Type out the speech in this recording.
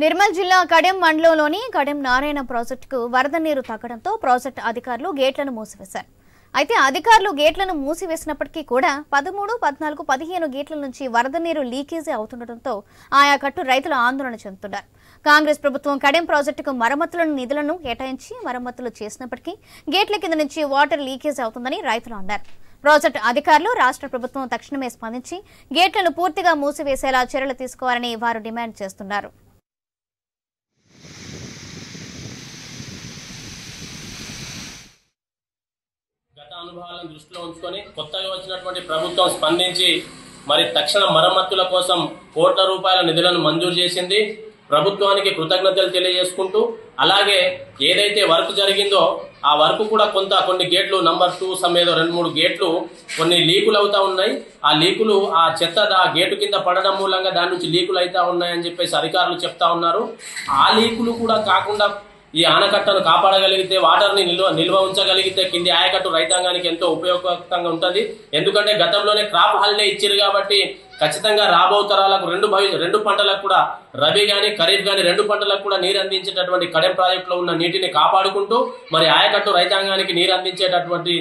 నిర్మల్ జిల్లా కడెం మండలంలోని కడెం నారాయణ ప్రాజెక్టుకు వరద నీరు తగ్గడంతో ప్రాజెక్టు అధికారులు గేట్లను మూసివేశారు. అయితే అధికారులు గేట్లను మూసివేసినప్పటికీ కూడా 13, 14, 15 గేట్ల నుంచి వరద నీరు లీకేజీ అవుతుండటంతో ఆయా కట్టు రైతులు ఆందోళన చెందుతున్నారు. కాంగ్రెస్ ప్రభుత్వం కడెం ప్రాజెక్టుకు నిధులను కేటాయించి మరమ్మతులు చేసినప్పటికీ గేట్ల కింద నుంచి వాటర్ లీకేజ్ అవుతుందని రైతులు అన్నారు. ప్రాజెక్టు అధికారులు రాష్ట్ర ప్రభుత్వం తక్షణమే స్పందించి గేట్లను పూర్తిగా మూసివేసేలా చర్యలు తీసుకోవాలని వారు డిమాండ్ చేస్తున్నారు. గత అనుభవాలను దృష్టిలో ఉంచుకొని కొత్తగా వచ్చినటువంటి ప్రభుత్వం స్పందించి మరి తక్షణ మరమ్మతుల కోసం కోట్ల రూపాయల నిధులను మంజూరు చేసింది. ప్రభుత్వానికి కృతజ్ఞతలు తెలియజేసుకుంటూ అలాగే ఏదైతే వర్క్ జరిగిందో ఆ వర్క్ కూడా కొన్ని గేట్లు నంబర్ 2 సమేదో 2-3 గేట్లు కొన్ని లీకులు అవుతా ఉన్నాయి. ఆ లీకులు ఆ చెత్త ఆ గేటు కింద పడడం మూలంగా దాని నుంచి లీకులు అవుతా ఉన్నాయని చెప్పేసి అధికారులు చెప్తా ఉన్నారు. ఆ లీకులు కూడా కాకుండా ఈ ఆనకట్టను కాపాడగలిగితే వాటర్ని నిల్వ ఉంచగలిగితే కింది ఆయకట్టు రైతాంగానికి ఎంతో ఉపయోగకరంగా ఉంటుంది. ఎందుకంటే గతంలోనే క్రాప్ హాలిడే ఇచ్చారు కాబట్టి ఖచ్చితంగా రాబో తరాలకు రెండు పంటలకు కూడా రబీ గాని ఖరీఫ్ గాని 2 పంటలకు కూడా నీరు అందించేటటువంటి కడెం ప్రాజెక్టులో ఉన్న నీటిని కాపాడుకుంటూ మరి ఆయకట్టు రైతాంగానికి నీరు అందించేటటువంటి